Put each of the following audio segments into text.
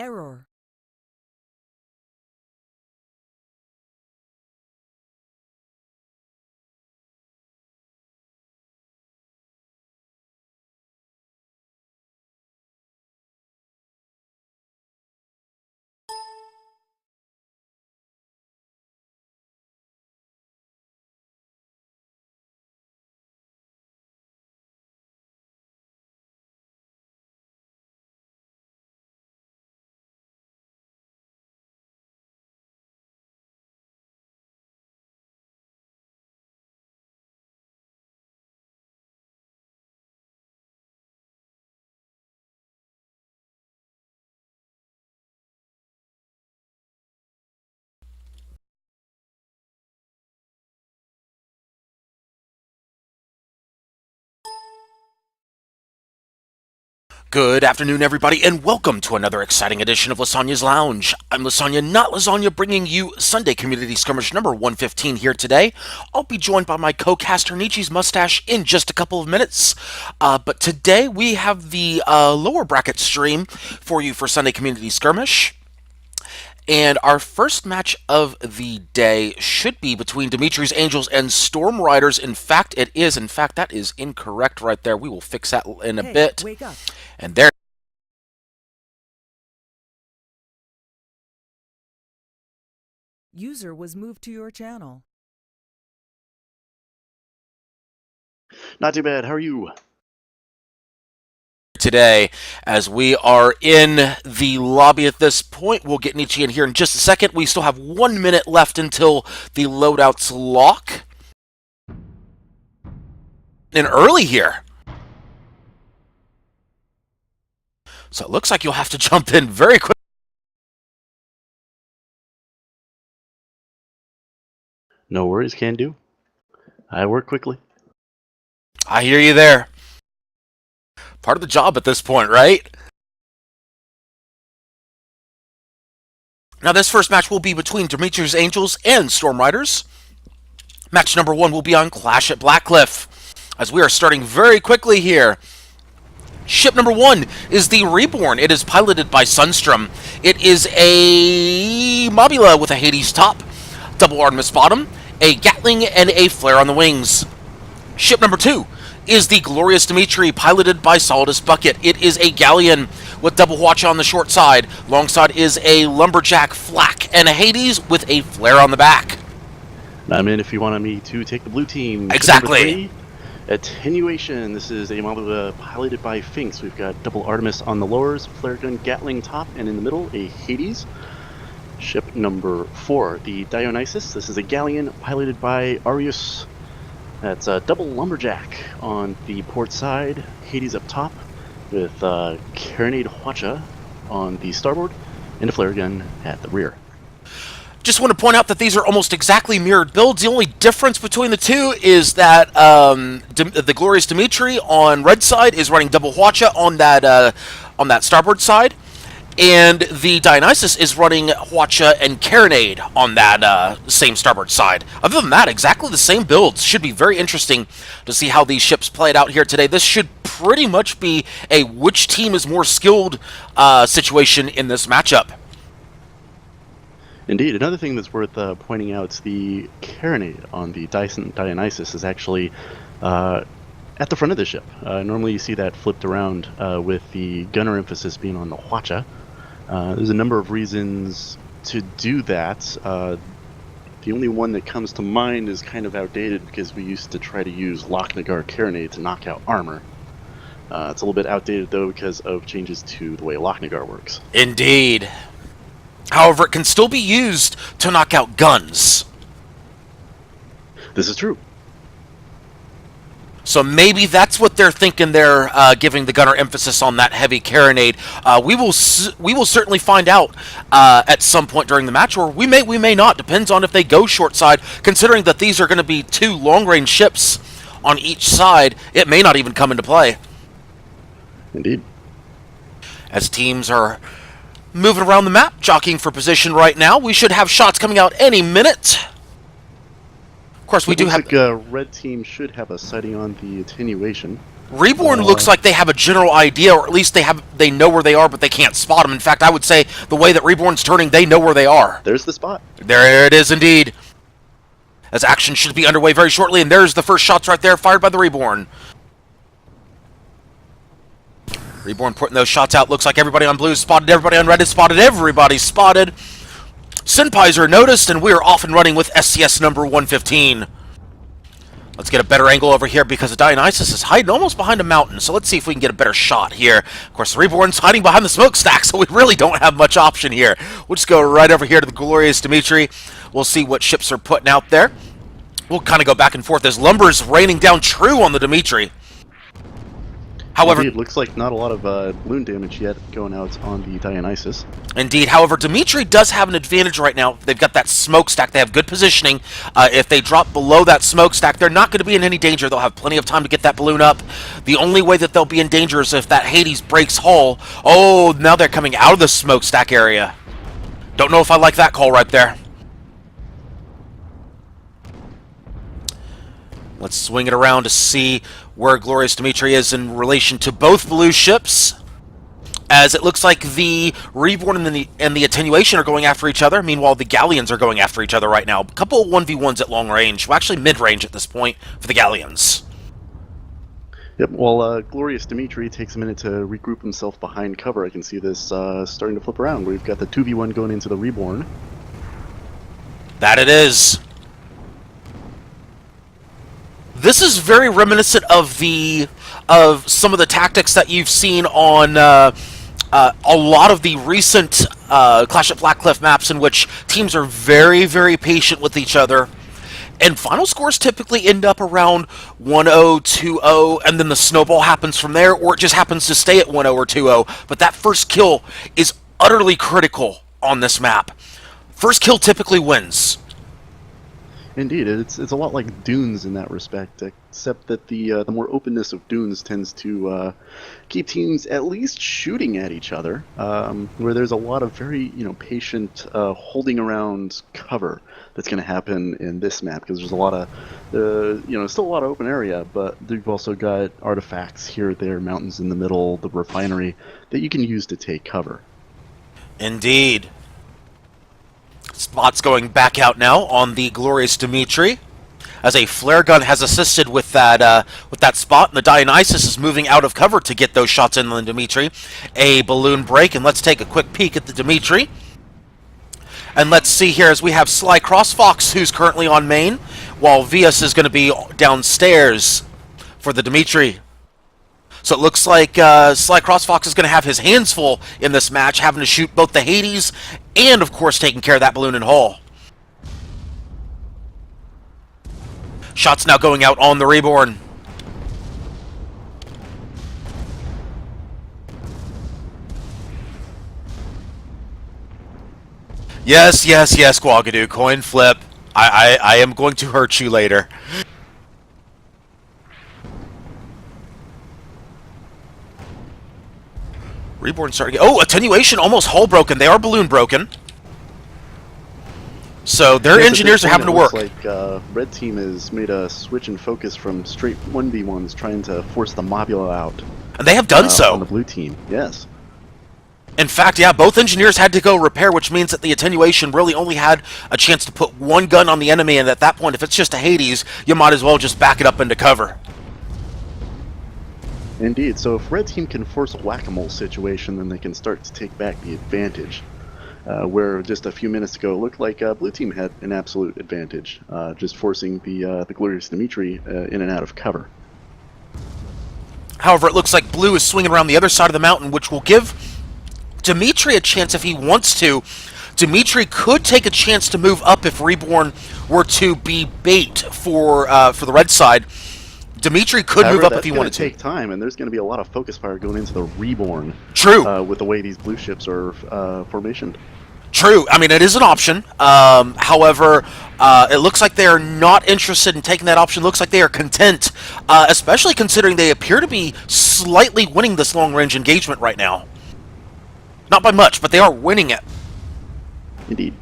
Error. Good afternoon, everybody, and welcome to another exciting edition of Lysanya's Lounge. I'm Lysanya, not Lasagna, bringing you Sunday Community Skirmish number 115 here today. I'll be joined by my co-caster, Nietzsche's Mustache, in just a couple of minutes. But today we have the lower bracket stream for you for Sunday Community Skirmish. And our first match of the day should be between Dimitri's Angels and Storm Riders. In fact, it is. In fact, that is incorrect right there. We will fix that in a bit. Wake up. And there. User was moved to your channel. Not too bad. How are you? Today, as we are in the lobby at this point. We'll get Nietzsche in here in just a second. We still have 1 minute left until the loadouts lock. And early here. So it looks like you'll have to jump in very quick. No worries, can do. I work quickly. I hear you there. Part of the job at this point, right? Now, this first match will be between Dimitri's Angels and Storm Riders. Match number 1 will be on Clash at Blackcliff, as we are starting very quickly here. Ship number 1 is the Reborn. It is piloted by Sunstrom. It is a Mobula with a Hades top, double Artemis bottom, a Gatling, and a Flare on the wings. Ship number 2 is the Glorious Dimitri, piloted by Solidus Bucket. It is a Galleon with double watch on the short side. Long side is a Lumberjack Flak, and a Hades with a Flare on the back. I'm in if you wanted me to take the blue team. Exactly. 3, Attenuation. This is a Mobula piloted by Finks. We've got double Artemis on the lowers, Flare gun Gatling top, and in the middle, a Hades. Ship number 4, the Dionysus. This is a Galleon piloted by Arius. That's a double Lumberjack on the port side, Hades up top, with Carronade Hwacha on the starboard, and a flare gun at the rear. Just want to point out that these are almost exactly mirrored builds. The only difference between the two is that the Glorious Dimitri on red side is running double Hwacha on that starboard side, and the Dionysus is running Hwacha and Carronade on that same starboard side. Other than that, exactly the same builds. Should be very interesting to see how these ships played out here today. This should pretty much be a which team is more skilled situation in this matchup. Indeed. Another thing that's worth pointing out, the Carronade on the Dionysus is actually at the front of the ship. Normally you see that flipped around with the gunner emphasis being on the Hwacha. There's a number of reasons to do that. The only one that comes to mind is kind of outdated because we used to try to use Lochnagar Carronade to knock out armor. It's a little bit outdated though because of changes to the way Lochnagar works. Indeed. However, it can still be used to knock out guns. This is true. So maybe that's what they're thinking. They're giving the gunner emphasis on that heavy carronade. We will certainly find out at some point during the match, or we may not. Depends on if they go short side. Considering that these are going to be 2 long-range ships on each side, it may not even come into play. Indeed. As teams are moving around the map, jockeying for position right now, we should have shots coming out any minute. Of course, we do have... Like, red team should have a sighting on the attenuation. Reborn looks like they have a general idea, or at least they know where they are, but they can't spot them. In fact, I would say the way that Reborn's turning, they know where they are. There's the spot. There it is indeed. As action should be underway very shortly, and there's the first shots right there fired by the Reborn. Reborn putting those shots out. Looks like everybody on blue is spotted, everybody on red is spotted, everybody's spotted. Senpais are noticed, and we are off and running with SCS number 115. Let's get a better angle over here because the Dionysus is hiding almost behind a mountain. So let's see if we can get a better shot here. Of course, the Reborn's hiding behind the smokestack, so we really don't have much option here. We'll just go right over here to the glorious Dimitri. We'll see what ships are putting out there. We'll kind of go back and forth as lumber's raining down true on the Dimitri. However, indeed, looks like not a lot of balloon damage yet going out on the Dionysus. Indeed. However, Dimitri does have an advantage right now. They've got that smokestack. They have good positioning. If they drop below that smokestack, they're not going to be in any danger. They'll have plenty of time to get that balloon up. The only way that they'll be in danger is if that Hades breaks hull. Oh, now they're coming out of the smokestack area. Don't know if I like that call right there. Let's swing it around to see where Glorious Dimitri is in relation to both blue ships, as it looks like the Reborn and the Attenuation are going after each other. Meanwhile, the Galleons are going after each other right now. A couple of 1v1s at long range. Well, actually mid-range at this point for the Galleons. Yep, while Glorious Dimitri takes a minute to regroup himself behind cover, I can see this starting to flip around. We've got the 2v1 going into the Reborn. That it is. This is very reminiscent of some of the tactics that you've seen on a lot of the recent Clash at Blackcliff maps, in which teams are very, very patient with each other, and final scores typically end up around 1-0, 2-0, and then the snowball happens from there, or it just happens to stay at 1-0 or 2-0. But that first kill is utterly critical on this map. First kill typically wins. Indeed, it's a lot like Dunes in that respect, except that the more openness of Dunes tends to keep teams at least shooting at each other, where there's a lot of very patient holding around cover that's going to happen in this map, because there's a lot of still a lot of open area, but you've also got artifacts here, there, mountains in the middle, the refinery that you can use to take cover. Indeed. Spots going back out now on the Glorious Dimitri, as a flare gun has assisted with that spot, and the Dionysus is moving out of cover to get those shots in on the Dimitri. A balloon break, and let's take a quick peek at the Dimitri. And let's see here, as we have Sly Crossfox, who's currently on main, while Vias is going to be downstairs for the Dimitri. So it looks like Sly Crossfox is going to have his hands full in this match, having to shoot both the Hades and, of course, taking care of that balloon and hull. Shots now going out on the Reborn. Yes, yes, yes, Guagadoo, coin flip. I am going to hurt you later. Reborn starting. Oh, Attenuation almost hull broken. They are balloon broken. So their engineers are having to work. Looks like Red Team has made a switch in focus from straight 1v1s, trying to force the Mobula out. And they have done so. On the blue team, yes. In fact, yeah, both engineers had to go repair, which means that the Attenuation really only had a chance to put one gun on the enemy, and at that point, if it's just a Hades, you might as well just back it up into cover. Indeed, so if Red Team can force a whack-a-mole situation, then they can start to take back the advantage. Where just a few minutes ago it looked like Blue Team had an absolute advantage, just forcing the Glorious Dimitri in and out of cover. However, it looks like Blue is swinging around the other side of the mountain, which will give Dimitri a chance if he wants to. Dimitri could take a chance to move up if Reborn were to be bait for the red side. Dimitri could move up if he wanted to. Take time, and there's going to be a lot of focus fire going into the Reborn. True. With the way these blue ships are formationed. True. I mean, it is an option. However, it looks like they are not interested in taking that option. Looks like they are content, especially considering they appear to be slightly winning this long-range engagement right now. Not by much, but they are winning it. Indeed.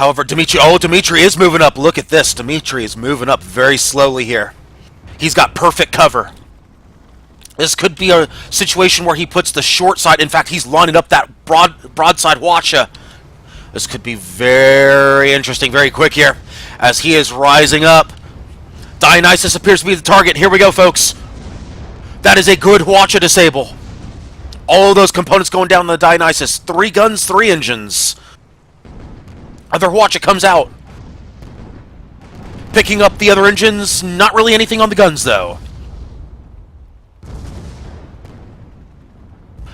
However, Dimitri is moving up. Look at this. Dimitri is moving up very slowly here. He's got perfect cover. This could be a situation where he puts the short side. In fact, he's lining up that broadside Watcha. This could be very interesting, very quick here, as he is rising up. Dionysus appears to be the target. Here we go, folks. That is a good Watcha disable. All of those components going down the Dionysus. 3 guns, 3 engines. Other Watcha comes out. Picking up the other engines. Not really anything on the guns, though.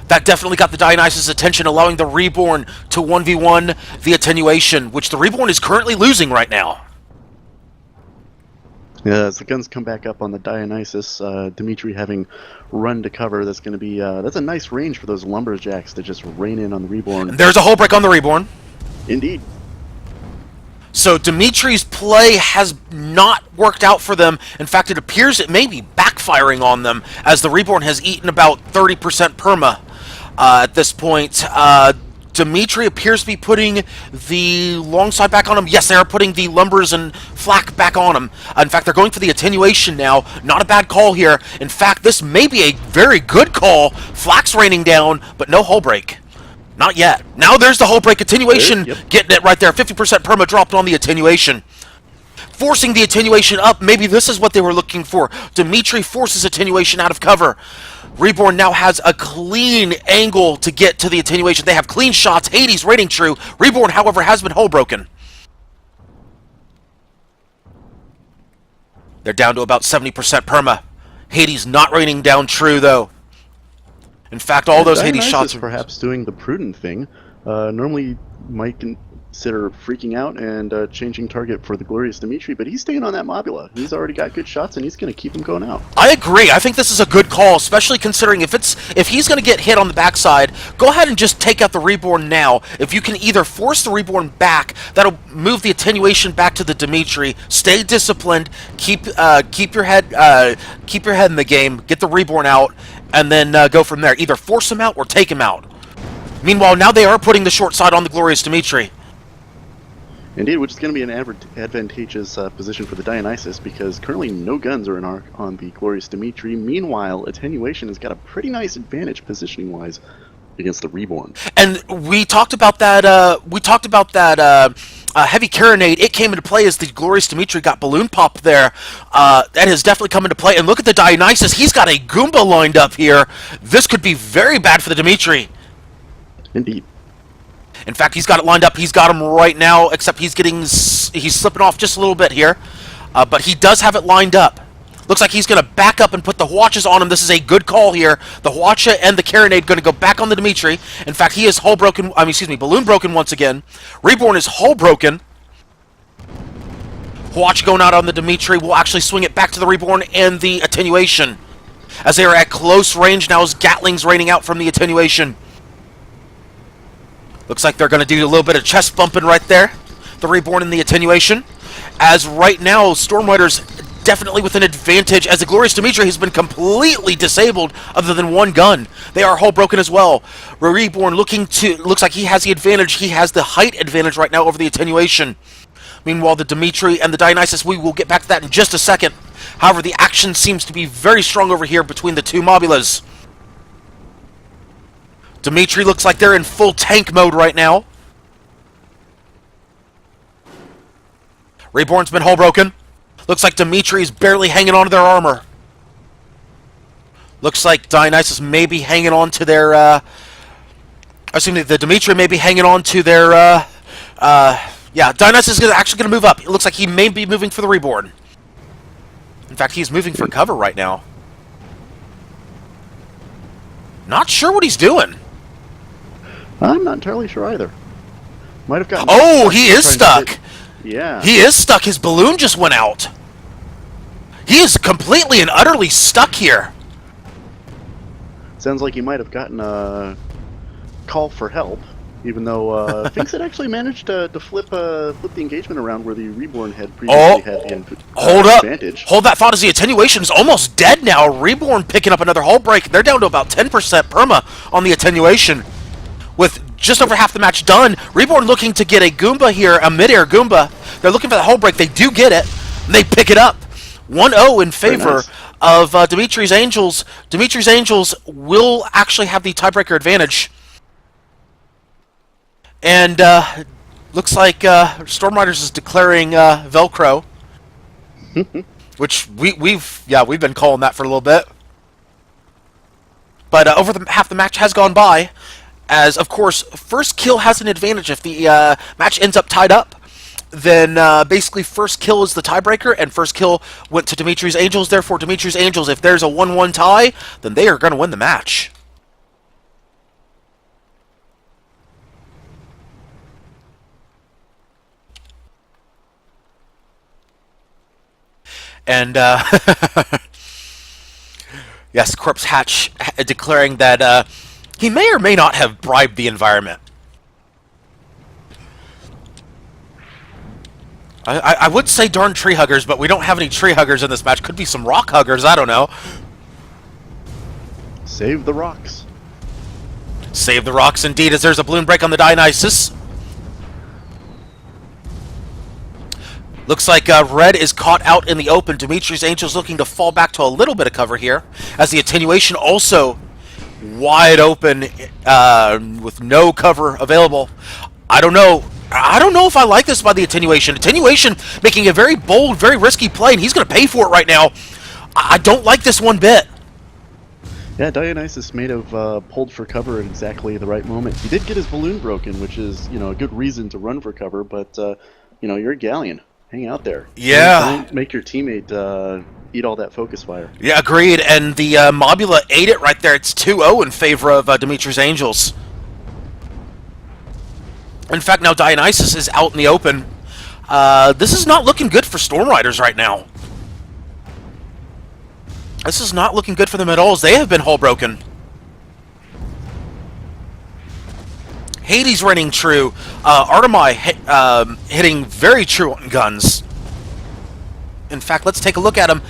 That definitely got the Dionysus' attention, allowing the Reborn to 1v1 the Attenuation, which the Reborn is currently losing right now. Yeah, as the guns come back up on the Dionysus, Dimitri having run to cover, that's going to be that's a nice range for those lumberjacks to just rain in on the Reborn. There's a hull break on the Reborn. Indeed. So Dimitri's play has not worked out for them. In fact, it appears it may be backfiring on them, as the Reborn has eaten about 30% perma at this point. Dimitri appears to be putting the long side back on him. Yes, they are putting the lumbers and flak back on him. In fact, they're going for the attenuation now. Not a bad call here. In fact, this may be a very good call. Flak's raining down, but no hull break. Not yet. Now there's the hull break attenuation. Yep. Getting it right there. 50% perma dropped on the attenuation. Forcing the attenuation up. Maybe this is what they were looking for. Dimitri forces attenuation out of cover. Reborn now has a clean angle to get to the attenuation. They have clean shots. Hades rating true. Reborn, however, has been hull broken. They're down to about 70% perma. Hades not raining down true, though. In fact, all those Hades shots are perhaps doing the prudent thing. Normally, might consider freaking out and changing target for the glorious Dimitri, but he's staying on that Mobula. He's already got good shots, and he's going to keep him going out. I agree. I think this is a good call, especially considering if he's going to get hit on the backside, go ahead and just take out the Reborn now. If you can either force the Reborn back, that'll move the attenuation back to the Dimitri. Stay disciplined. Keep your head in the game. Get the Reborn out, and then go from there. Either force him out or take him out. Meanwhile, now they are putting the short side on the glorious Dimitri. Indeed, which is going to be an advantageous position for the Dionysus, because currently no guns are on the glorious Dimitri. Meanwhile, attenuation has got a pretty nice advantage positioning-wise against the Reborn. And we talked about that. Heavy carronade. It came into play as the glorious Dimitri got balloon pop there. That has definitely come into play. And look at the Dionysus. He's got a Goomba lined up here. This could be very bad for the Dimitri. Indeed. In fact, he's got it lined up. He's got him right now, except he's slipping off just a little bit here. But he does have it lined up. Looks like he's going to back up and put the Watches on him. This is a good call here. The Watcha and the carronade going to go back on the Dimitri. In fact, he is balloon broken once again. Reborn is hull broken. Watch going out on the Dimitri will actually swing it back to the Reborn and the attenuation. As they are at close range now, as Gatling's raining out from the attenuation. Looks like they're going to do a little bit of chest bumping right there. The Reborn and the attenuation. As right now, Stormriders definitely with an advantage, as the glorious Dimitri has been completely disabled other than one gun. They are hull broken as well. Reborn looks like he has the advantage. He has the height advantage right now over the attenuation. Meanwhile, the Dimitri and the Dionysus, we will get back to that in just a second. However, the action seems to be very strong over here between the two Mobulas. Dimitri looks like they're in full tank mode right now. Reborn's been hull broken. Looks like Dimitri's barely hanging on to their armor. Looks like Dionysus may be hanging on to their, the Dimitri may be hanging on to their, yeah, Dionysus is actually going to move up. It looks like he may be moving for the Reborn. In fact, he's moving for cover right now. Not sure what he's doing. I'm not entirely sure either. Might have gotten... Oh, he is stuck! Yeah. He is stuck. His balloon just went out. He is completely and utterly stuck here. Sounds like he might have gotten a call for help, even though Finks had actually managed to flip the engagement around where the Reborn had previously had the advantage. Hold that thought, as the attenuation is almost dead now. Reborn picking up another hull break. They're down to about 10% perma on the attenuation. with just over half the match done. Reborn looking to get a Goomba here, a mid-air Goomba. They're looking for the hull break. They do get it. They pick it up. 1-0 in favor of Dimitri's Angels. Dimitri's Angels will actually have the tiebreaker advantage. And looks like Storm Riders is declaring Velcro, which we've been calling that for a little bit. But half the match has gone by, as of course first kill has an advantage. If the match ends up tied up, then basically first kill is the tiebreaker, and first kill went to Dimitri's Angels. Therefore, Dimitri's Angels, if there's a 1-1 tie, then they are going to win the match. And yes, Corpse Hatch declaring that he may or may not have bribed the environment. I would say darn tree huggers, but we don't have any tree huggers in this match. Could be some rock huggers, I don't know. Save the rocks. Save the rocks indeed, as there's a balloon break on the Dionysus. Looks like Red is caught out in the open. Dimitri's Angels looking to fall back to a little bit of cover here, as the Attenuation also wide open with no cover available. I don't know if I like this by the Attenuation. Attenuation making a very bold, very risky play, and he's going to pay for it right now. I don't like this one bit. Yeah, Dionysus may have pulled for cover at exactly the right moment. He did get his balloon broken, which is, a good reason to run for cover, but, you're a Galleon. Hang out there. Yeah. Don't make your teammate eat all that focus fire. Yeah, agreed. And the Mobula ate it right there. It's 2-0 in favor of Dimitri's Angels. In fact, now Dionysus is out in the open. This is not looking good for Storm Riders right now. This is not looking good for them at all, as they have been hull broken. Hades running true. Artemai hitting very true on guns. In fact, let's take a look at him.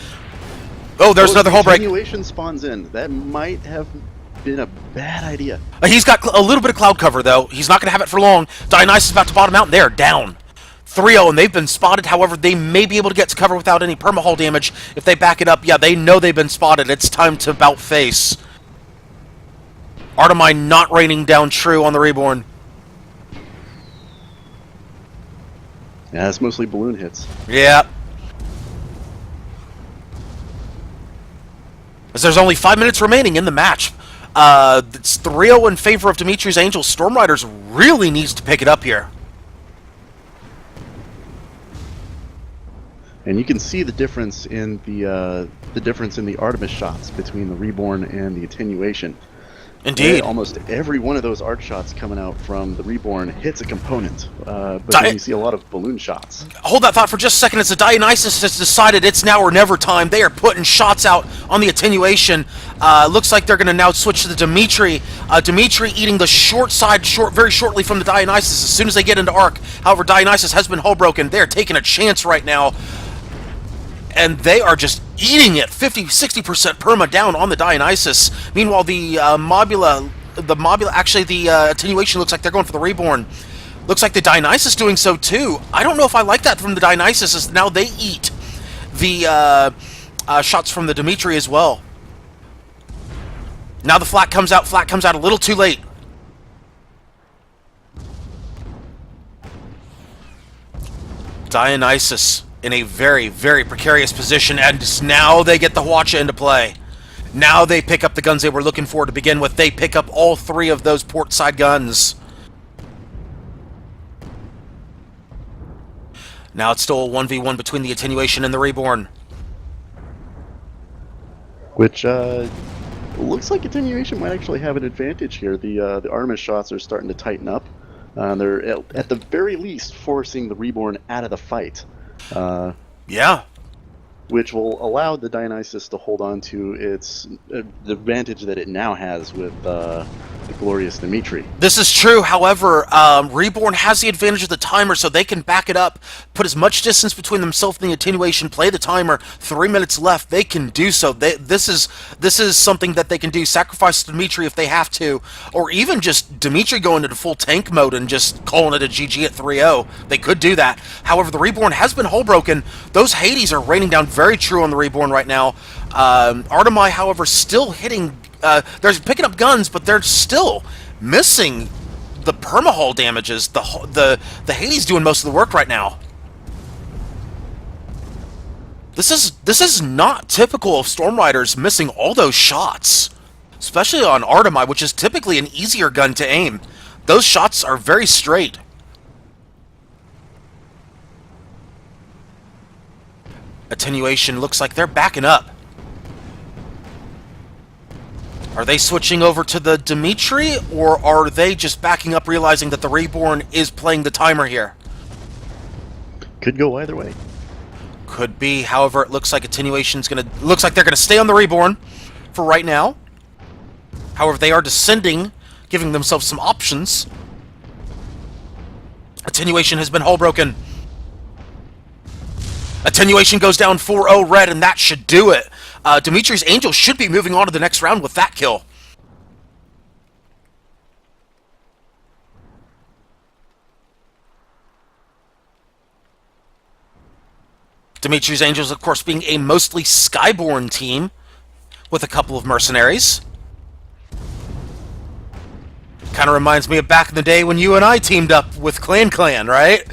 Oh, there's another hull break. Attenuation spawns in. That might have been a bad idea. He's got a little bit of cloud cover, though. He's not going to have it for long. Dionysus is about to bottom out, and they're down. 3-0, and they've been spotted. However, they may be able to get to cover without any perma-hull damage. If they back it up, yeah, they know they've been spotted. It's time to bout face. Artemai not raining down true on the Reborn. Yeah, it's mostly balloon hits. Yeah. As there's only 5 minutes remaining in the match. It's 3-0 in favor of Dimitri's Angels. Storm Riders really needs to pick it up here. And you can see the difference in the Artemis shots between the Reborn and the Attenuation. Indeed. Almost every one of those arc shots coming out from the Reborn hits a component, but then you see a lot of balloon shots. Hold that thought for just a second. As the Dionysus has decided it's now or never time. They are putting shots out on the Attenuation. Looks like they're going to now switch to the Dimitri. Dimitri eating the short side very shortly from the Dionysus as soon as they get into arc. However, Dionysus has been hull broken. They're taking a chance right now. And they are just eating it, 50-60% perma down on the Dionysus. Meanwhile, the Attenuation looks like they're going for the Reborn. Looks like the Dionysus doing so too. I don't know if I like that from the Dionysus, as now they eat the shots from the Dimitri as well. Now the Flak comes out a little too late. Dionysus in a very, very precarious position, and now they get the Hwacha into play. Now they pick up the guns they were looking for to begin with. They pick up all three of those port side guns. Now it's still a 1v1 between the Attenuation and the Reborn. Which looks like Attenuation might actually have an advantage here. The Artemis shots are starting to tighten up. They're at the very least forcing the Reborn out of the fight. Yeah. Which will allow the Dionysus to hold on to its the advantage that it now has with the glorious Dimitri. This is true. However, Reborn has the advantage of the timer, so they can back it up, put as much distance between themselves and the attenuation, play the timer. 3 minutes left. They can do so. This is something that they can do. Sacrifice Dimitri if they have to, or even just Dimitri going into full tank mode and just calling it a GG at 3-0. They could do that. However, the Reborn has been hull broken. Those Hades are raining down very true on the Reborn right now. Artemai, however, still hitting. They're picking up guns, but they're still missing the permahull damages. The Hades doing most of the work right now. This is not typical of Storm Riders missing all those shots, especially on Artemai, which is typically an easier gun to aim. Those shots are very straight. Attenuation looks like they're backing up. Are they switching over to the Dimitri, or are they just backing up, realizing that the Reborn is playing the timer here? Could go either way. Could be. However, it looks like Attenuation's looks like they're gonna stay on the Reborn for right now. However, they are descending, giving themselves some options. Attenuation has been hull broken. Attenuation goes down 4-0 red, and that should do it. Dimitri's Angel should be moving on to the next round with that kill. Dimitri's Angels, of course, being a mostly Skyborn team with a couple of mercenaries. Kind of reminds me of back in the day when you and I teamed up with Clan, right?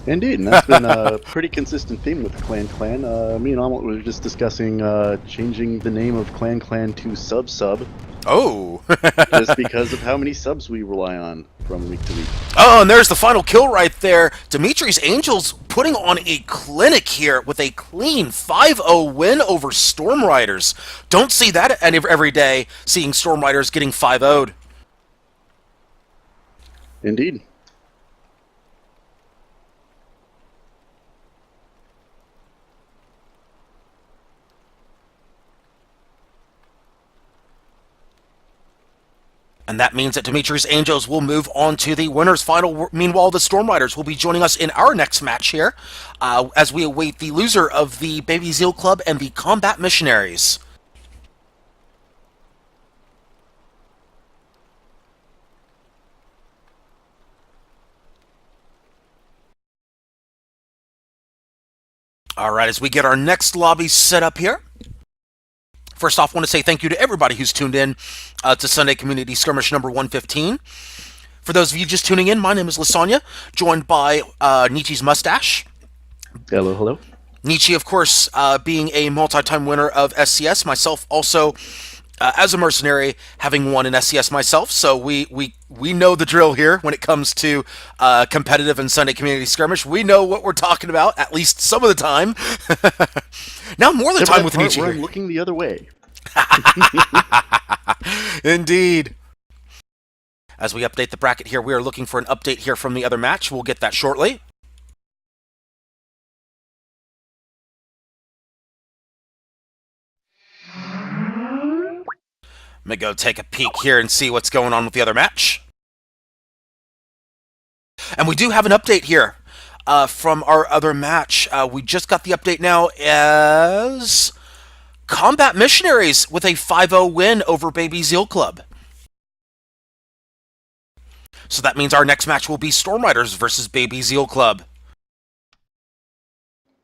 Indeed, and that's been a pretty consistent theme with Clan. Me and Omelet were just discussing changing the name of Clan to Sub. Oh! Just because of how many subs we rely on from week to week. Oh, and there's the final kill right there. Dimitri's Angels putting on a clinic here with a clean 5-0 win over Storm Riders. Don't see that every day, seeing Storm Riders getting 5-0'd. Indeed. And that means that Dimitri's Angels will move on to the winner's final. Meanwhile, the Storm Riders will be joining us in our next match here as we await the loser of the Baby Zeal Club and the Combat Missionaries. All right, as we get our next lobby set up here. First off, I want to say thank you to everybody who's tuned in to Sunday Community Skirmish number 115. For those of you just tuning in, my name is Lysanya, joined by Nietzsche's Mustache. Hello, hello. Nietzsche, of course, being a multi-time winner of SCS. Myself also, as a mercenary, having won an SCS myself. So we know the drill here when it comes to competitive and Sunday Community Skirmish. We know what we're talking about, at least some of the time. Now more of the time with Nietzsche here. I'm looking the other way. Indeed. As we update the bracket here, we are looking for an update here from the other match. We'll get that shortly. Let me go take a peek here and see what's going on with the other match. And we do have an update here from our other match. We just got the update now as Combat Missionaries with a 5-0 win over Baby Zeal Club. So that means our next match will be Storm Riders versus Baby Zeal Club.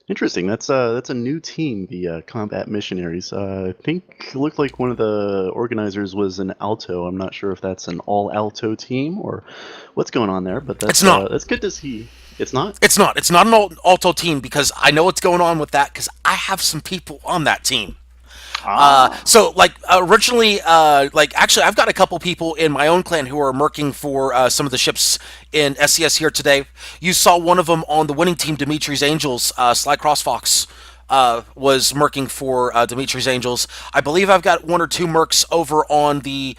Interesting. That's a new team, the Combat Missionaries. I think it looked like one of the organizers was an Alto. I'm not sure if that's an all-Alto team or what's going on there, but that's, it's not. That's good to see. It's not? It's not. It's not an Alto team because I know what's going on with that because I have some people on that team. So, like, originally, actually, I've got a couple people in my own clan who are merking for some of the ships in SCS here today. You saw one of them on the winning team, Dimitri's Angels. Sly Crossfox was merking for Dimitri's Angels. I believe I've got one or two mercs over on the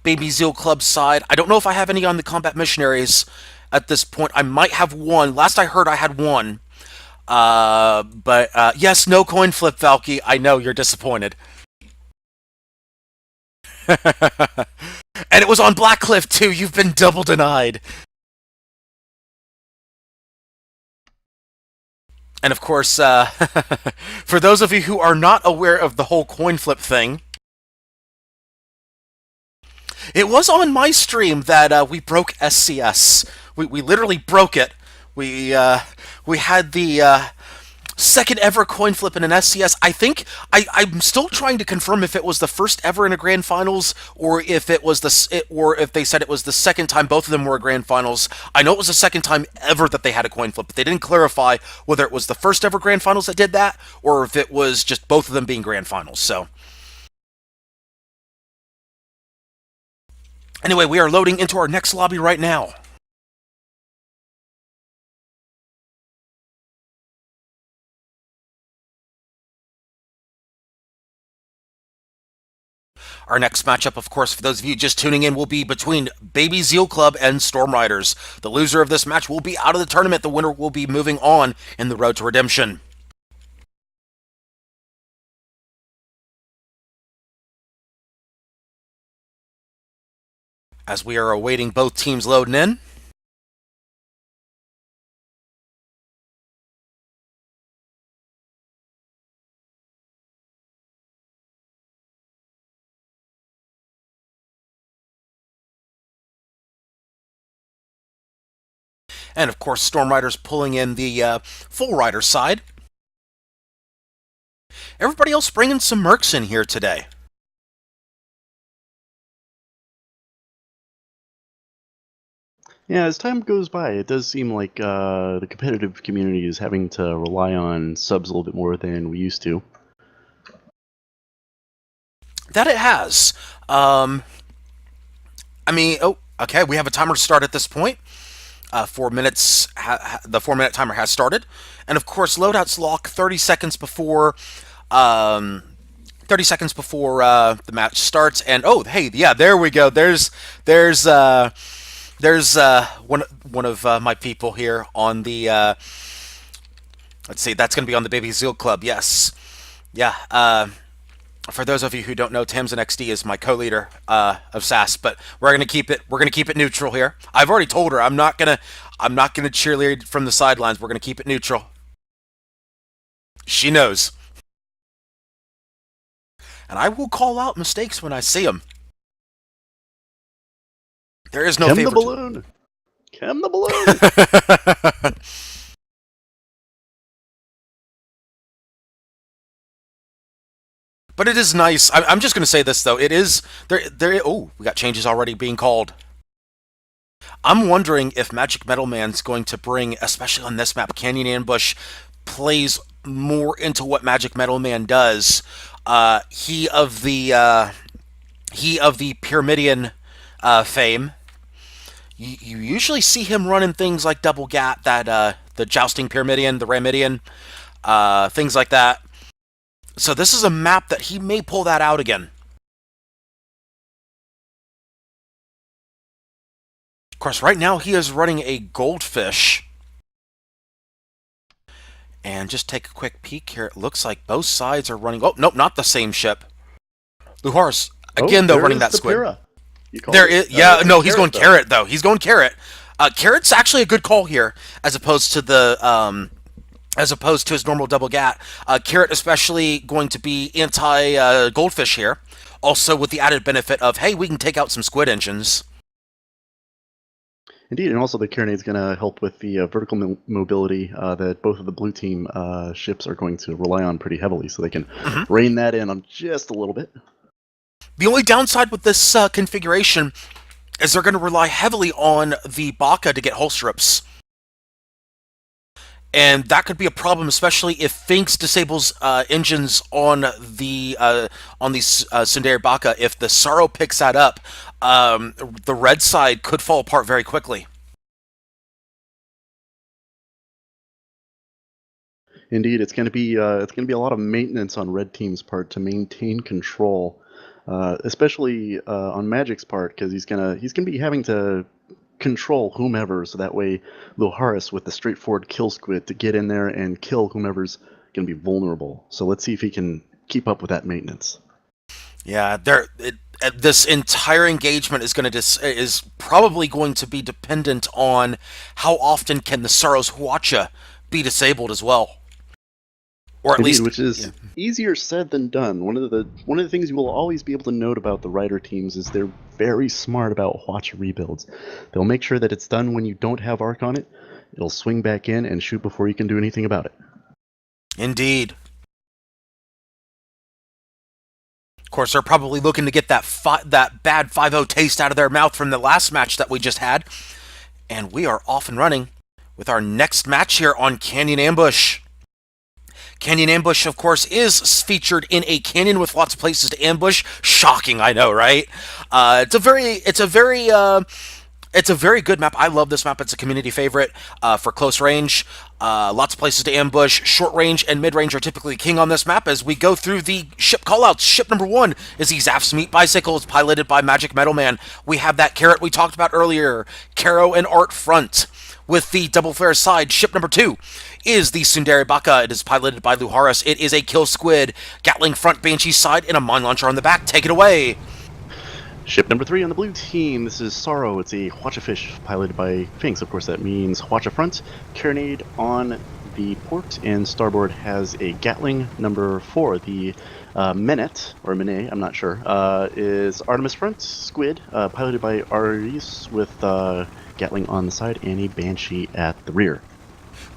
Baby Zeal Club side. I don't know if I have any on the Combat Missionaries at this point. I might have one. Last I heard, I had one. But yes, no coin flip, Valky. I know you're disappointed. And it was on Blackcliff, too. You've been double denied. And of course, for those of you who are not aware of the whole coin flip thing, it was on my stream that we broke SCS. We literally broke it. We had the second ever coin flip in an SCS. I think I'm still trying to confirm if it was the first ever in a grand finals, or if it was or if they said it was the second time both of them were grand finals. I know it was the second time ever that they had a coin flip, but they didn't clarify whether it was the first ever grand finals that did that, or if it was just both of them being grand finals. So anyway, we are loading into our next lobby right now. Our next matchup, of course, for those of you just tuning in, will be between Baby Zeal Club and Storm Riders. The loser of this match will be out of the tournament. The winner will be moving on in the road to redemption. As we are awaiting both teams loading in. And of course, Storm Riders pulling in the full rider side. Everybody else bringing some mercs in here today. Yeah, as time goes by, it does seem like the competitive community is having to rely on subs a little bit more than we used to. That it has. I mean, oh, okay, we have a timer start at this point. 4 minutes, the 4-minute timer has started. And of course, loadouts lock 30 seconds before 30 seconds before the match starts. And oh, hey, yeah, there we go. There's one of my people here on the let's see, that's going to be on the Baby Zeal Club. Yes. Yeah, for those of you who don't know, Tamsin XD is my co-leader of SAS, but we're gonna keep it neutral here. I've already told her I'm not gonna cheerlead from the sidelines. We're gonna keep it neutral. She knows, and I will call out mistakes when I see them. There is no Chem the favoritism. balloon. Chem the balloon. But it is nice. I'm just going to say this, though. It is... Oh, we got changes already being called. I'm wondering if Magic Metal Man's going to bring, especially on this map, Canyon Ambush plays more into what Magic Metal Man does. He of the Pyramidian fame. You usually see him running things like Double Gap, that the Jousting Pyramidian, the Ramidian, things like that. So this is a map that he may pull that out again. Of course, right now he is running a Goldfish. And just take a quick peek here. It looks like both sides are running... Oh, nope, not the same ship. Luhar's, again, though, running that squid. There is... Yeah, no, he's going Carrot, though. He's going Carrot. Carrot's actually a good call here, as opposed to the... as opposed to his normal double gat. Carrot especially going to be anti-Goldfish here. Also with the added benefit of, hey, we can take out some squid engines. Indeed, and also the Carronade is going to help with the vertical mobility that both of the blue team ships are going to rely on pretty heavily, so they can rein that in on just a little bit. The only downside with this configuration is they're going to rely heavily on the Baka to get hull strips. And that could be a problem, especially if Finks disables engines on the Sundari Baka. If the Sorrow picks that up, the red side could fall apart very quickly. Indeed, it's going to be a lot of maintenance on red team's part to maintain control, especially on Magic's part, because he's gonna be having to control whomever, so that way Loharis with the straightforward kill squid to get in there and kill whomever's going to be vulnerable. So let's see if he can keep up with that maintenance. Yeah, this entire engagement is is probably going to be dependent on how often can the Saros Hwacha be disabled as well, or at Indeed, least which is easier said than done. One of the things you will always be able to note about the Rider teams is they're very smart about Hwacha rebuilds. They'll make sure that it's done when you don't have arc on it. It'll swing back in and shoot before you can do anything about it. Indeed. Of course, they're probably looking to get that bad 5-0 taste out of their mouth from the last match that we just had. And we are off and running with our next match here on Canyon Ambush. Canyon Ambush, of course, is featured in a canyon with lots of places to ambush. Shocking, I know, right? It's a very good map. I love this map. It's a community favorite for close range. Lots of places to ambush. Short range and mid range are typically king on this map as we go through the ship callouts. Ship number 1 is the Zaf's Meat Bicycle. It's piloted by Magic Metal Man. We have that carrot we talked about earlier, Caro and Art front. With the double flare side, ship number 2 is the Tsundere Baka. It is piloted by Luharis. It is a Kill Squid, Gatling front, Banshee side, and a mine launcher on the back. Take it away. Ship number 3 on the blue team, this is Sorrow. It's a Hwacha fish piloted by Finks. Of course, that means Hwacha front, Carronade on the port, and starboard has a Gatling number 4. The Menet, or Menet, I'm not sure, is Artemis front, Squid, piloted by Aris with Gatling on the side and a Banshee at the rear.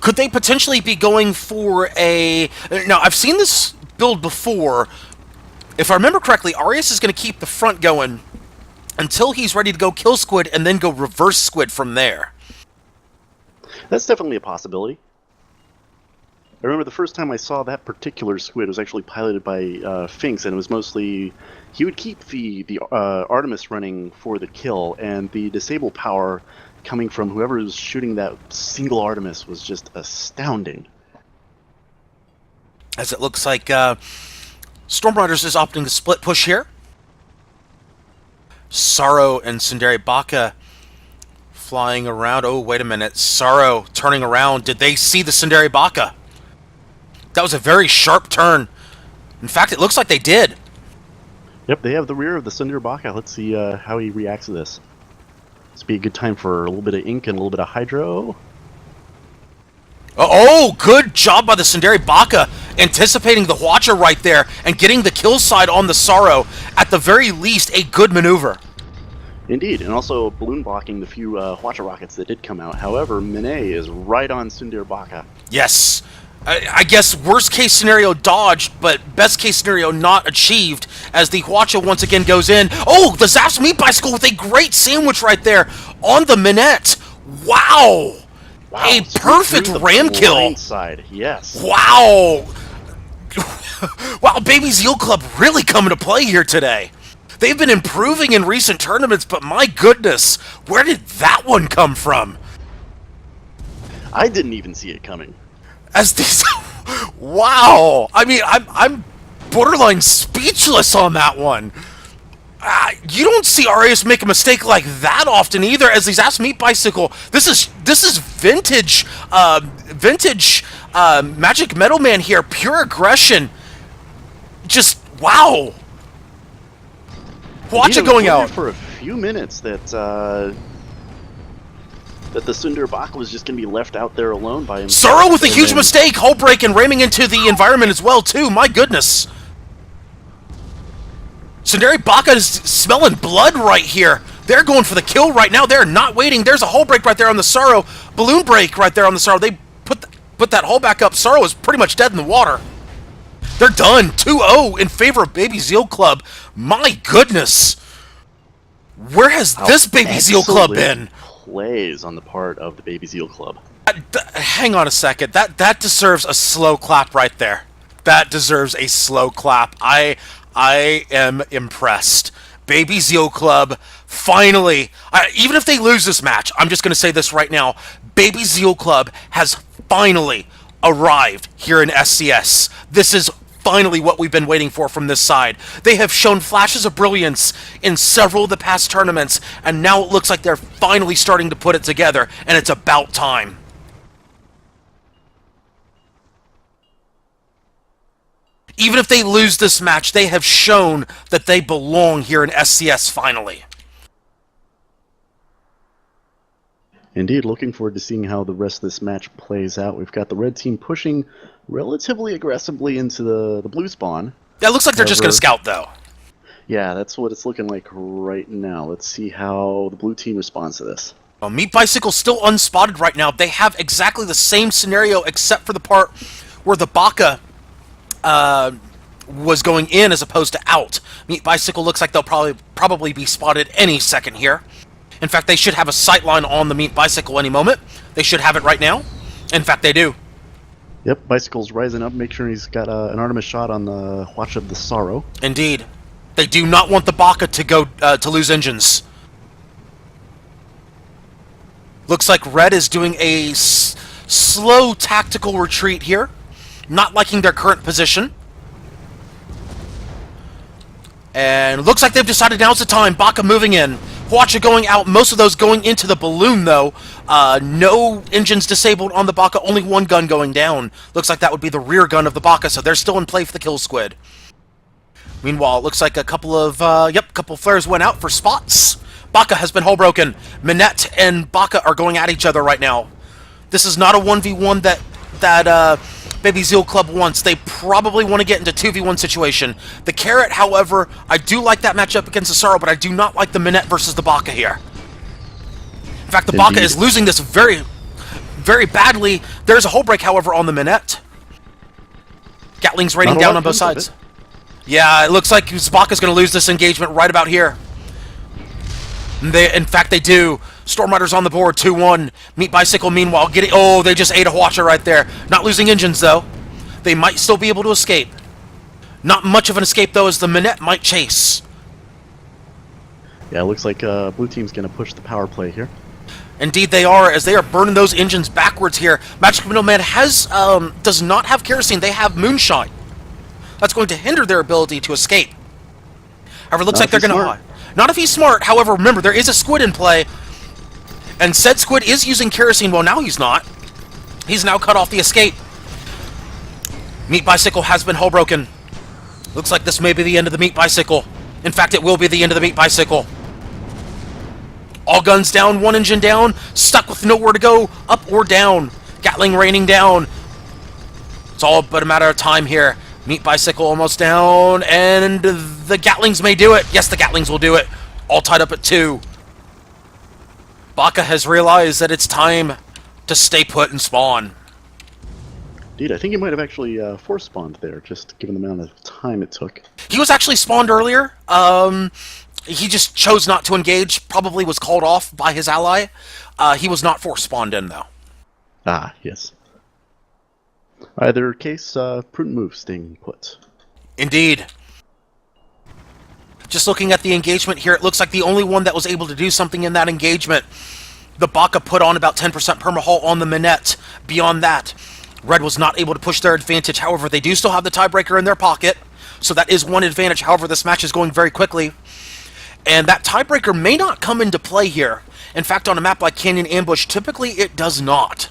Could they potentially be going for a... Now, I've seen this build before. If I remember correctly, Arius is going to keep the front going until he's ready to go kill Squid and then go reverse Squid from there. That's definitely a possibility. I remember the first time I saw that particular Squid was actually piloted by Finks, and it was mostly... He would keep the Artemis running for the kill, and the disable power coming from whoever was shooting that single Artemis was just astounding. As it looks like Storm Riders is opting to split push here. Sorrow and Tsundere Baka flying around. Oh, wait a minute. Sorrow turning around. Did they see the Tsundere Baka? That was a very sharp turn. In fact, it looks like they did. Yep, they have the rear of the Tsundere Baka. Let's see how he reacts to this. This would be a good time for a little bit of ink and a little bit of hydro. Oh, good job by the Tsundere Baka, anticipating the Hwacha right there and getting the kill side on the Sorrow. At the very least, a good maneuver. Indeed, and also balloon blocking the few Hwacha rockets that did come out. However, Menet is right on Tsundere Baka. Yes. I guess worst case scenario dodged, but best case scenario not achieved as the Hwacha once again goes in. Oh, the Zaf's Meat Bicycle with a great sandwich right there on the Minette. Wow. A perfect ram kill. Side, yes. Wow. Wow, Baby Zeal Club really coming to play here today. They've been improving in recent tournaments, but my goodness, where did that one come from? I didn't even see it coming. As these, wow! I mean, I'm borderline speechless on that one. You don't see Arius make a mistake like that often either. As these Zaf's Meat Bicycle, this is vintage, Magic Metal Man here, pure aggression. Just wow. Watch it going out for a few minutes that the Tsundere Baka was just going to be left out there alone by himself. Sorrow with a huge mistake, hull break and ramming into the environment as well, too. My goodness. Tsundere Baka is smelling blood right here. They're going for the kill right now. They're not waiting. There's a hull break right there on the Sorrow. Balloon break right there on the Sorrow. They put that hull back up. Sorrow is pretty much dead in the water. They're done. 2-0 in favor of Baby Zeal Club. My goodness. Where has this Baby Zeal Club been? Plays on the part of the Baby Zeal Club. Hang on a second. That deserves a slow clap right there. That deserves a slow clap. I am impressed. Baby Zeal Club finally, even if they lose this match, I'm just going to say this right now. Baby Zeal Club has finally arrived here in SCS. This is finally what we've been waiting for from this side. They have shown flashes of brilliance in several of the past tournaments, and now it looks like they're finally starting to put it together, and it's about time. Even if they lose this match, they have shown that they belong here in SCS finally. Indeed, looking forward to seeing how the rest of this match plays out. We've got the red team pushing relatively aggressively into the blue spawn. Yeah, it looks like they're just going to scout, though. Yeah, that's what it's looking like right now. Let's see how the blue team responds to this. Well, Meat Bicycle's still unspotted right now. They have exactly the same scenario except for the part where the Baka was going in as opposed to out. Meat Bicycle looks like they'll probably be spotted any second here. In fact, they should have a sightline on the Meat Bicycle any moment. They should have it right now. In fact, they do. Yep, Bicycle's rising up. Make sure he's got an Artemis shot on the Watch of the Sorrow. Indeed. They do not want the Baka to go to lose engines. Looks like Red is doing a slow tactical retreat here. Not liking their current position. And looks like they've decided now's the time. Baka moving in. Hwacha going out. Most of those going into the balloon, though. No engines disabled on the Baka. Only one gun going down. Looks like that would be the rear gun of the Baka, so they're still in play for the kill squid. Meanwhile, it looks like a couple of flares went out for spots. Baka has been hull broken. Minette and Baka are going at each other right now. This is not a 1v1 that Baby Zeal Club wants. They probably want to get into 2v1 situation. The Carrot, however, I do like that matchup against the Sorrow, but I do not like the Minette versus the Baka here. In fact, the Baka is losing this very, very badly. There's a hull break, however, on the Minette. Gatling's raining down on both sides. Yeah, it looks like Baka's going to lose this engagement right about here. In fact, they do. Storm Riders on the board, 2-1. Meat Bicycle, meanwhile, getting... Oh, they just ate a Hwacha right there. Not losing engines, though. They might still be able to escape. Not much of an escape, though, as the Minette might chase. Yeah, it looks like blue team's going to push the power play here. Indeed, they are, as they are burning those engines backwards here. Magic Middleman does not have kerosene. They have moonshine. That's going to hinder their ability to escape. However, it looks like they're going to... Not if he's smart. However, remember, there is a squid in play. And said squid is using kerosene. Well, now he's not. He's now cut off the escape. Meat Bicycle has been hull broken. Looks like this may be the end of the Meat Bicycle. In fact, it will be the end of the Meat Bicycle. All guns down, one engine down. Stuck with nowhere to go, up or down. Gatling raining down. It's all but a matter of time here. Meat Bicycle almost down, and the Gatlings may do it. Yes, the Gatlings will do it. All tied up at 2. Baka has realized that it's time to stay put and spawn. Indeed, I think he might have actually force spawned there, just given the amount of time it took. He was actually spawned earlier. He just chose not to engage, probably was called off by his ally. He was not force spawned in, though. Ah, yes. Either case, prudent move, staying put. Indeed. Just looking at the engagement here, it looks like the only one that was able to do something in that engagement, the Baka put on about 10% permahull on the Minette. Beyond that, Red was not able to push their advantage. However, they do still have the tiebreaker in their pocket, so that is one advantage. However, this match is going very quickly, and that tiebreaker may not come into play here. In fact, on a map like Canyon Ambush, typically it does not.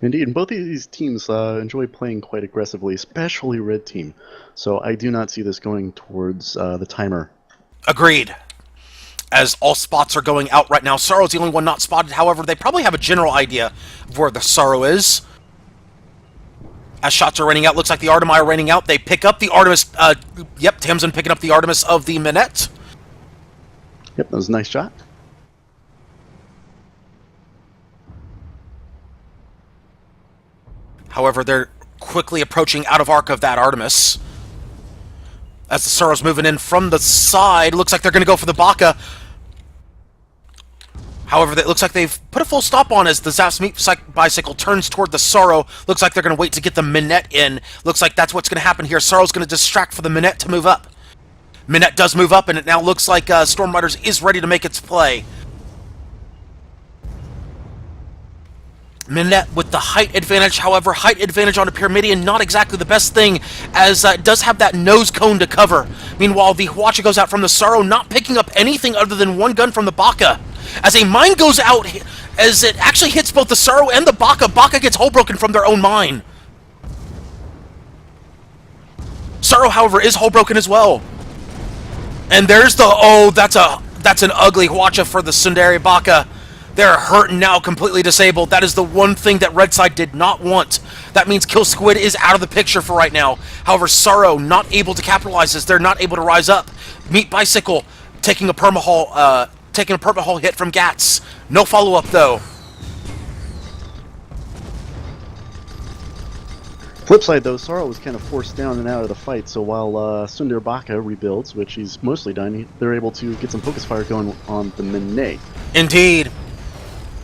Indeed, and both of these teams enjoy playing quite aggressively, especially Red Team. So I do not see this going towards the timer. Agreed. As all spots are going out right now. Sorrow's the only one not spotted. However, they probably have a general idea of where the Sorrow is. As shots are raining out, looks like the Artemi are raining out. They pick up the Artemis. Yep, Tamsin picking up the Artemis of the Minette. Yep, that was a nice shot. However, they're quickly approaching out of arc of that Artemis. As the Sorrow's moving in from the side, looks like they're going to go for the Baka. However, it looks like they've put a full stop on as the Zaps Meat Bicycle turns toward the Sorrow. Looks like they're going to wait to get the Minette in. Looks like that's what's going to happen here. Sorrow's going to distract for the Minette to move up. Minette does move up, and it now looks like Storm Riders is ready to make its play. Minette with the height advantage. However, height advantage on a Pyramidion, not exactly the best thing, as it does have that nose cone to cover. Meanwhile, the Hwacha goes out from the Sorrow, not picking up anything other than one gun from the Baka. As a mine goes out, as it actually hits both the Sorrow and the Baka, Baka gets hull broken from their own mine. Sorrow, however, is hull broken as well. And there's the... Oh, that's an ugly Hwacha for the Sundari Baka. They're hurt and now completely disabled. That is the one thing that Red Side did not want. That means Kill Squid is out of the picture for right now. However, Sorrow not able to capitalize as they're not able to rise up. Meat Bicycle taking a perma-hull hit from Gats. No follow-up though. Flip side though, Sorrow was kind of forced down and out of the fight, so while Sundar Baka rebuilds, which he's mostly done, they're able to get some focus fire going on the Minette. Indeed.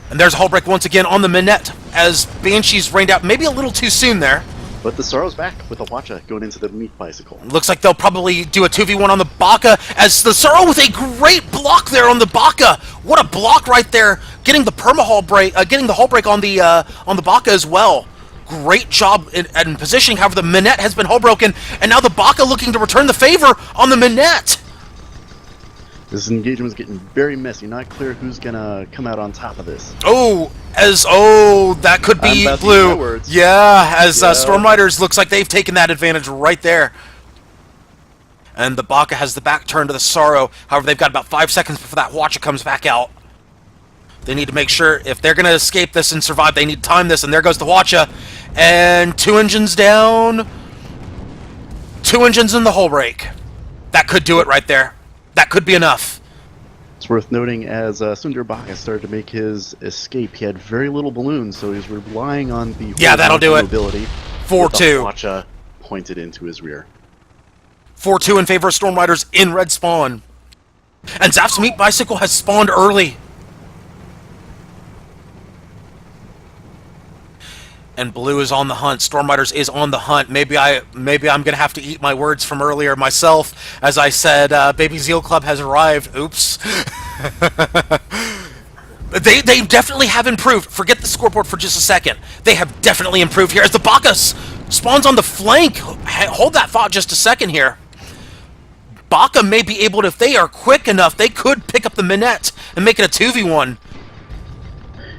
And there's a hull break once again on the Minette as Banshee's rained out maybe a little too soon there. But the Sorrow's back with a Hwacha going into the Meat Bicycle. Looks like they'll probably do a 2v1 on the Baka as the Sorrow with a great block there on the Baka. What a block right there, getting the perma-hull break, getting the hull break on the Baka as well. Great job in positioning. However, the Minette has been hull broken, and now the Baka looking to return the favor on the Minette. This engagement is getting very messy. Not clear who's gonna come out on top of this. That could be Blue. Yeah, as Storm Riders looks like they've taken that advantage right there. And the Baka has the back turn to the Sorrow. However, they've got about 5 seconds before that Hwacha comes back out. They need to make sure if they're going to escape this and survive, they need to time this. And there goes the Hwacha. And 2 engines down. 2 engines in the hull break. That could do it right there. That could be enough. It's worth noting as Sundar Baka started to make his escape, he had very little balloons, so he was relying on the that'll do it. Mobility. 4-2. Hwacha pointed into his rear. 4-2 in favor of Storm Riders in red spawn. And Zaf's Meat Bicycle has spawned early. And Blue is on the hunt. Storm Riders is on the hunt. Maybe I'm gonna have to eat my words from earlier myself, as I said, Baby Zeal Club has arrived. Oops. They definitely have improved. Forget the scoreboard for just a second. They have definitely improved here as the Baka spawns on the flank. Hold that thought just a second here. Baka may be able to, if they are quick enough, they could pick up the Minette and make it a 2v1.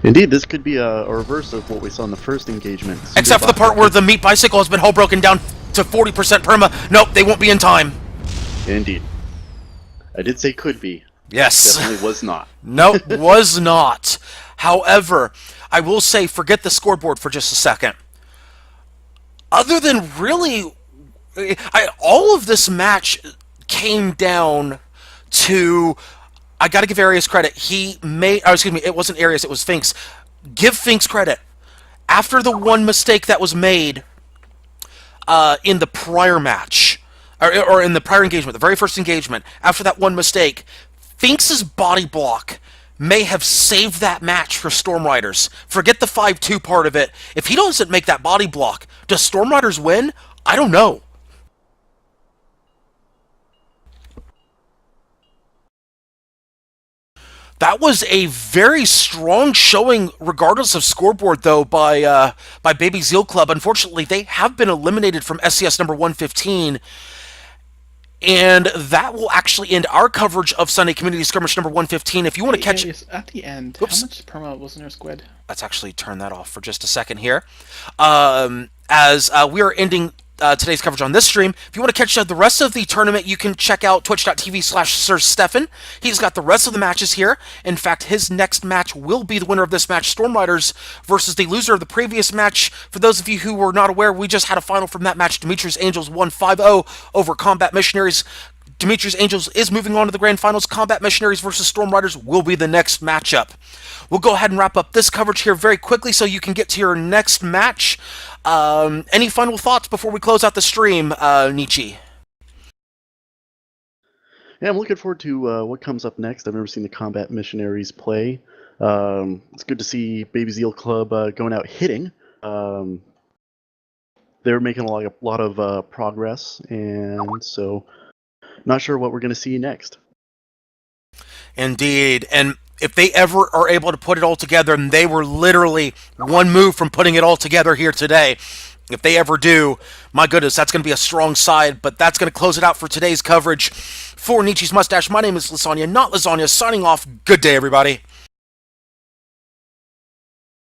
Indeed, this could be a reverse of what we saw in the first engagement. Except for the part where the Meat Bicycle has been hull broken down to 40% perma. Nope, they won't be in time. Indeed. I did say could be. Yes. Definitely was not. Nope, was not. However, I will say, forget the scoreboard for just a second. Other than really... all of this match came down to... I gotta give Arius credit. It wasn't Arius, it was Finks. Give Finks credit. After the one mistake that was made in the prior match, or in the prior engagement, the very first engagement, after that one mistake, Finks' body block may have saved that match for Storm Riders. Forget the 5-2 part of it. If he doesn't make that body block, does Storm Riders win? I don't know. That was a very strong showing, regardless of scoreboard, though, by Baby Zeal Club. Unfortunately, they have been eliminated from SCS number 115, and that will actually end our coverage of Sunday Community Skirmish number 115. If you want to catch... At the end, Oops. How much perma was in your squid? Let's actually turn that off for just a second here. As we are ending... today's coverage on this stream. If you want to catch the rest of the tournament, you can check out twitch.tv/SirStefan. He's got the rest of the matches here. In fact, his next match will be the winner of this match, Storm Riders versus the loser of the previous match. For those of you who were not aware, we just had a final from that match. Demetrius Angels won 5-0 over Combat Missionaries. Demetrius Angels is moving on to the grand finals. Combat Missionaries versus Storm Riders will be the next matchup. We'll go ahead and wrap up this coverage here very quickly so you can get to your next match. Any final thoughts before we close out the stream, Nietzsche? Yeah, I'm looking forward to what comes up next. I've never seen the Combat Missionaries play. It's good to see Baby Zeal Club going out hitting. They're making a lot of progress, and so not sure what we're going to see next. Indeed, and if they ever are able to put it all together, and they were literally one move from putting it all together here today, if they ever do, my goodness, that's going to be a strong side, but that's going to close it out for today's coverage. For Nietzsche's Mustache, my name is Lysanya, not Lasagna, signing off. Good day, everybody.